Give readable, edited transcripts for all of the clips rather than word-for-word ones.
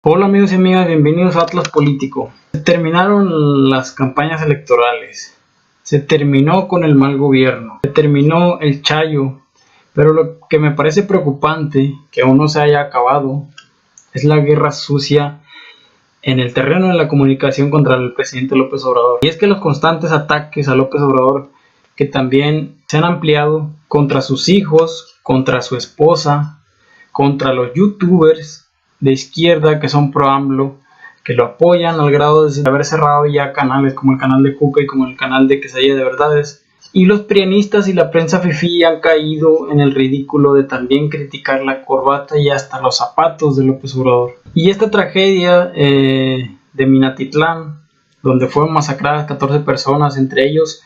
Hola amigos y amigas, bienvenidos a Atlas Político. Se terminaron las campañas electorales, se terminó con el mal gobierno, se terminó el chayo, pero lo que me parece preocupante que aún no se haya acabado es la guerra sucia en el terreno de la comunicación contra el presidente López Obrador. Y es que los constantes ataques a López Obrador, que también se han ampliado contra sus hijos, contra su esposa, contra los youtubers de izquierda que son pro AMLO, que lo apoyan al grado de haber cerrado ya canales como el canal de Cuca y como el canal de Quesadilla de Verdades. Y los prianistas y la prensa fifí han caído en el ridículo de también criticar la corbata y hasta los zapatos de López Obrador. Y esta tragedia de Minatitlán, donde fueron masacradas 14 personas, entre ellos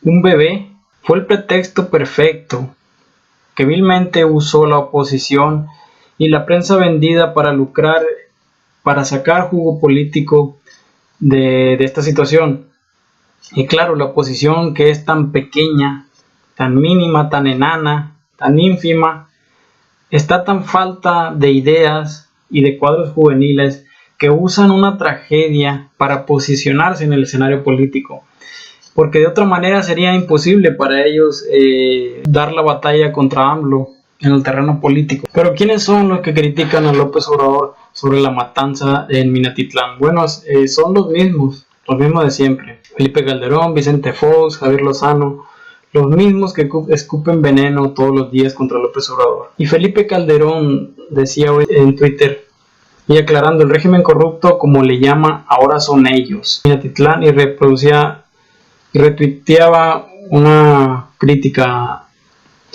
un bebé, fue el pretexto perfecto que vilmente usó la oposición y la prensa vendida para lucrar, para sacar jugo político de esta situación. Y claro, la oposición, que es tan pequeña, tan mínima, tan enana, tan ínfima, está tan falta de ideas y de cuadros juveniles que usan una tragedia para posicionarse en el escenario político, porque de otra manera sería imposible para ellos dar la batalla contra AMLO en el terreno político. Pero ¿quiénes son los que critican a López Obrador sobre la matanza en Minatitlán? Bueno, son los mismos de siempre. Felipe Calderón, Vicente Fox, Javier Lozano, los mismos que escupen veneno todos los días contra López Obrador. Y Felipe Calderón decía hoy en Twitter, y aclarando, el régimen corrupto, como le llama, ahora son ellos. Minatitlán, y retuiteaba una crítica.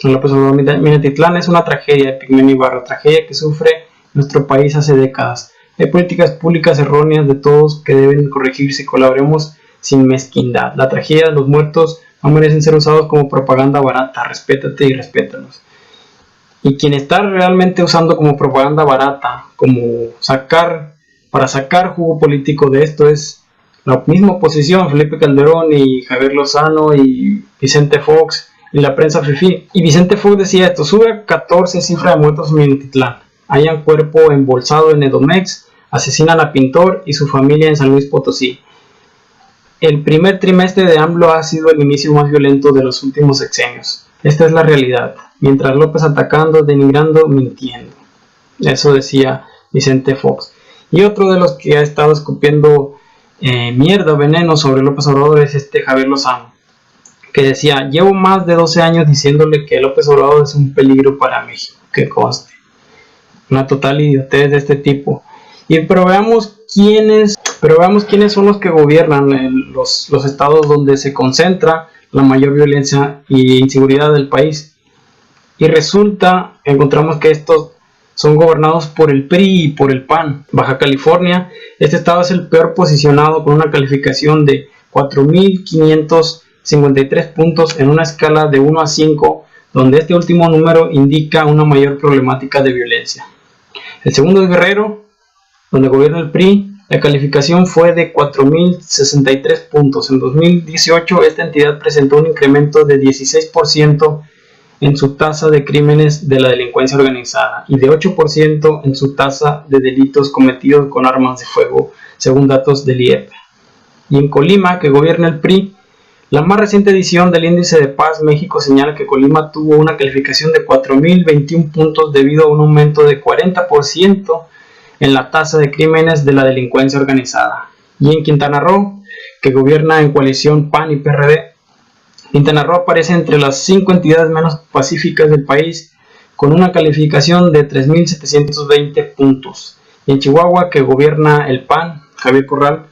López Obrador: Minatitlán es una tragedia, Pigmenio Ibarra, tragedia que sufre nuestro país hace décadas. Hay políticas públicas erróneas de todos que deben corregirse y colaboremos sin mezquindad. La tragedia de los muertos no merecen ser usados como propaganda barata. Respétate y respétanos. Y quien está realmente usando como propaganda barata, para sacar jugo político de esto, es la misma oposición, Felipe Calderón y Javier Lozano y Vicente Fox y la prensa fifí. Y Vicente Fox decía esto: sube a 14 cifra de muertos en Minatitlán, hayan cuerpo embolsado en Edomex, asesinan a Pintor y su familia en San Luis Potosí. El primer trimestre de AMLO ha sido el inicio más violento de los últimos sexenios. Esta es la realidad, mientras López atacando, denigrando, mintiendo. Eso decía Vicente Fox. Y otro de los que ha estado escupiendo mierda, veneno sobre López Obrador es Javier Lozano, que decía: llevo más de 12 años diciéndole que López Obrador es un peligro para México. Que conste, una total idiotez de este tipo. Pero veamos quiénes son los que gobiernan los estados donde se concentra la mayor violencia e inseguridad del país. Y encontramos que estos son gobernados por el PRI y por el PAN. Baja California, este estado es el peor posicionado con una calificación de 4.553 puntos en una escala de 1 a 5, donde este último número indica una mayor problemática de violencia. El segundo es Guerrero, donde gobierna el PRI. La calificación fue de 4.063 puntos. En 2018 esta entidad presentó un incremento de 16% en su tasa de crímenes de la delincuencia organizada y de 8% en su tasa de delitos cometidos con armas de fuego, según datos del IEP. Y en Colima, que gobierna el PRI, la más reciente edición del Índice de Paz México señala que Colima tuvo una calificación de 4.021 puntos debido a un aumento de 40% en la tasa de crímenes de la delincuencia organizada. Y en Quintana Roo, que gobierna en coalición PAN y PRD, Quintana Roo aparece entre las 5 entidades menos pacíficas del país, con una calificación de 3.720 puntos. Y en Chihuahua, que gobierna el PAN, Javier Corral,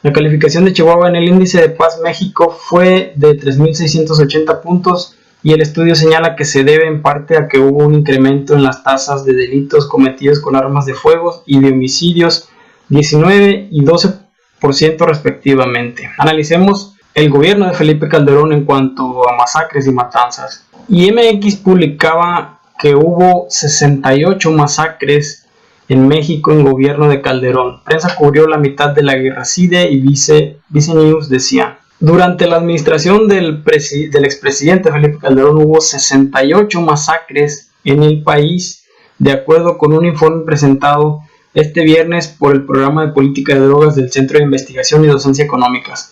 la calificación de Chihuahua en el Índice de Paz México fue de 3.680 puntos, y el estudio señala que se debe en parte a que hubo un incremento en las tasas de delitos cometidos con armas de fuego y de homicidios, 19 y 12% respectivamente. Analicemos el gobierno de Felipe Calderón en cuanto a masacres y matanzas. Y MX publicaba que hubo 68 masacres en México en gobierno de Calderón. Prensa cubrió la mitad de la guerra. CIDE y Vice News decían: durante la administración del expresidente Felipe Calderón hubo 68 masacres en el país, de acuerdo con un informe presentado este viernes por el programa de política de drogas del Centro de Investigación y Docencia Económicas.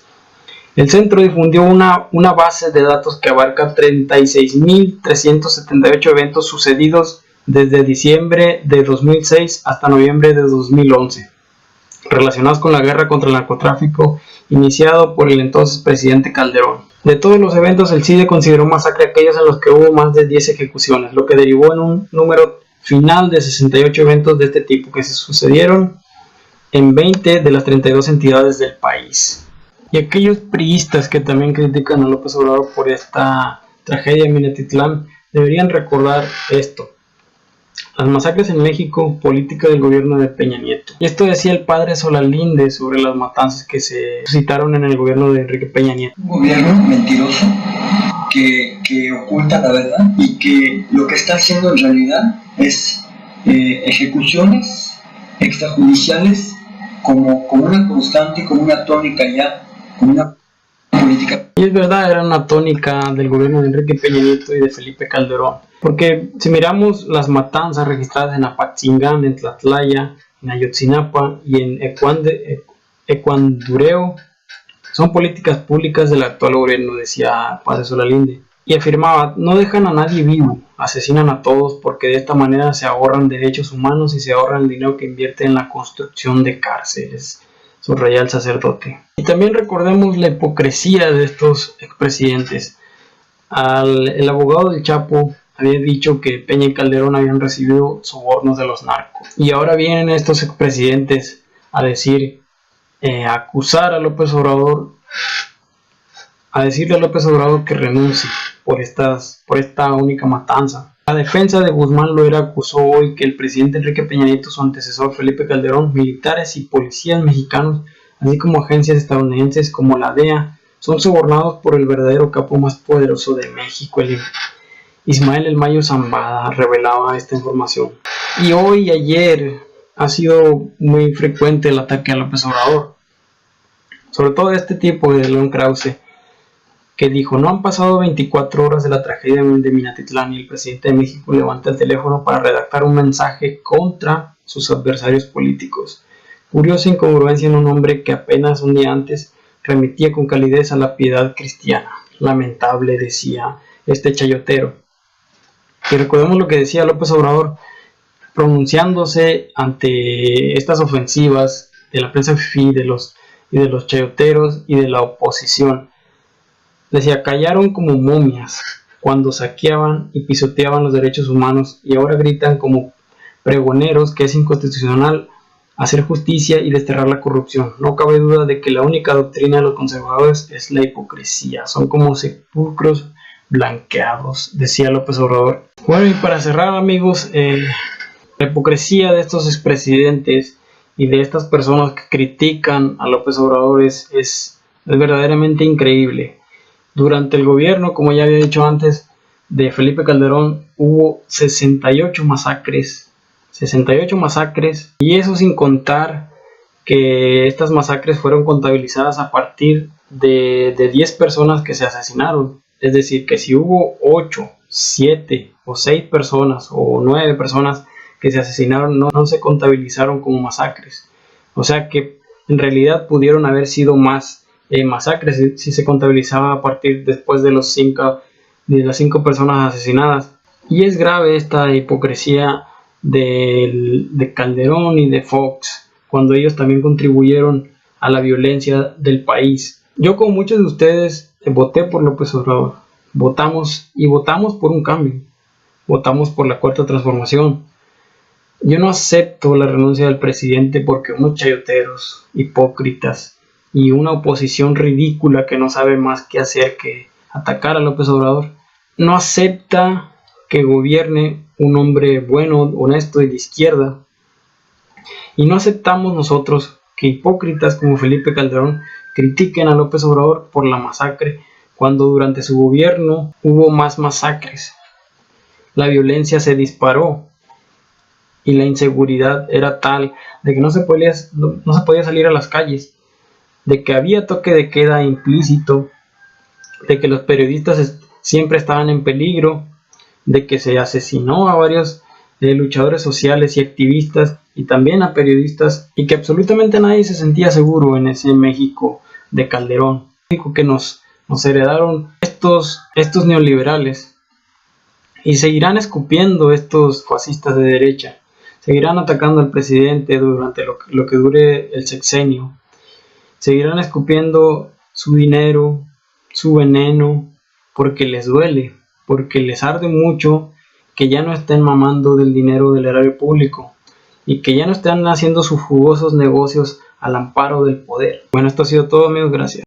El centro difundió una base de datos que abarca 36.378 eventos sucedidos desde diciembre de 2006 hasta noviembre de 2011, relacionados con la guerra contra el narcotráfico iniciado por el entonces presidente Calderón. De todos los eventos, el CIDE consideró masacre aquellos en los que hubo más de 10 ejecuciones, lo que derivó en un número final de 68 eventos de este tipo que se sucedieron en 20 de las 32 entidades del país. Y aquellos priistas que también critican a López Obrador por esta tragedia en Minatitlán deberían recordar esto: las masacres en México, política del gobierno de Peña Nieto. Y esto decía el padre Solalinde sobre las matanzas que se suscitaron en el gobierno de Enrique Peña Nieto. Un gobierno mentiroso que oculta la verdad y que lo que está haciendo en realidad es ejecuciones extrajudiciales como una constante, como una tónica ya, como una política. Y es verdad, era una tónica del gobierno de Enrique Peña Nieto y de Felipe Calderón. Porque si miramos las matanzas registradas en Apatzingán, en Tlatlaya, en Ayotzinapa y en Ecuandureo, son políticas públicas del actual gobierno, decía Padre Solalinde. Y afirmaba: no dejan a nadie vivo, asesinan a todos porque de esta manera se ahorran derechos humanos y se ahorran el dinero que invierte en la construcción de cárceles, subraya el sacerdote. Y también recordemos la hipocresía de estos expresidentes. El abogado del Chapo había dicho que Peña y Calderón habían recibido sobornos de los narcos. Y ahora vienen estos expresidentes a decir, a acusar a López Obrador, a decirle a López Obrador que renuncie por esta única matanza. La defensa de Guzmán Loera acusó hoy que el presidente Enrique Peña Nieto, su antecesor Felipe Calderón, militares y policías mexicanos, así como agencias estadounidenses como la DEA, son sobornados por el verdadero capo más poderoso de México, el Ismael El Mayo Zambada, revelaba esta información. Y hoy y ayer ha sido muy frecuente el ataque a López Obrador, sobre todo de este tipo de León Krause, que dijo: no han pasado 24 horas de la tragedia de Minatitlán y el presidente de México levanta el teléfono para redactar un mensaje contra sus adversarios políticos. Curiosa incongruencia en un hombre que apenas un día antes remitía con calidez a la piedad cristiana. Lamentable, decía este chayotero. Y recordemos lo que decía López Obrador pronunciándose ante estas ofensivas de la prensa fifí, de los chayoteros y de la oposición. Decía: callaron como momias cuando saqueaban y pisoteaban los derechos humanos y ahora gritan como pregoneros que es inconstitucional hacer justicia y desterrar la corrupción. No cabe duda de que la única doctrina de los conservadores es la hipocresía. Son como sepulcros blanqueados, decía López Obrador. Bueno, y para cerrar, amigos, la hipocresía de estos expresidentes y de estas personas que critican a López Obrador es verdaderamente increíble. Durante el gobierno, como ya había dicho antes, de Felipe Calderón hubo 68 masacres, y eso sin contar que estas masacres fueron contabilizadas a partir de 10 personas que se asesinaron. Es decir, que si hubo 8, 7 o 6 personas o 9 personas que se asesinaron, no se contabilizaron como masacres. O sea que en realidad pudieron haber sido más masacres si se contabilizaba a partir después de las 5 personas asesinadas. Y es grave esta hipocresía de Calderón y de Fox, cuando ellos también contribuyeron a la violencia del país. Yo, como muchos de ustedes, voté por López Obrador. Votamos por un cambio. Votamos por la Cuarta Transformación. Yo no acepto la renuncia del presidente porque unos chayoteros, hipócritas y una oposición ridícula que no sabe más qué hacer que atacar a López Obrador, no acepta que gobierne un hombre bueno, honesto y de izquierda. Y no aceptamos nosotros que hipócritas como Felipe Calderón critiquen a López Obrador por la masacre, cuando durante su gobierno hubo más masacres. La violencia se disparó y la inseguridad era tal de que no se podía salir a las calles, de que había toque de queda implícito, de que los periodistas siempre estaban en peligro, de que se asesinó a varios de luchadores sociales y activistas, y también a periodistas, y que absolutamente nadie se sentía seguro en ese México de Calderón. México que nos heredaron estos neoliberales, y seguirán escupiendo estos fascistas de derecha, seguirán atacando al presidente durante lo que dure el sexenio, seguirán escupiendo su dinero, su veneno, porque les duele, porque les arde mucho que ya no estén mamando del dinero del erario público y que ya no estén haciendo sus jugosos negocios al amparo del poder. Bueno, esto ha sido todo, amigos, gracias.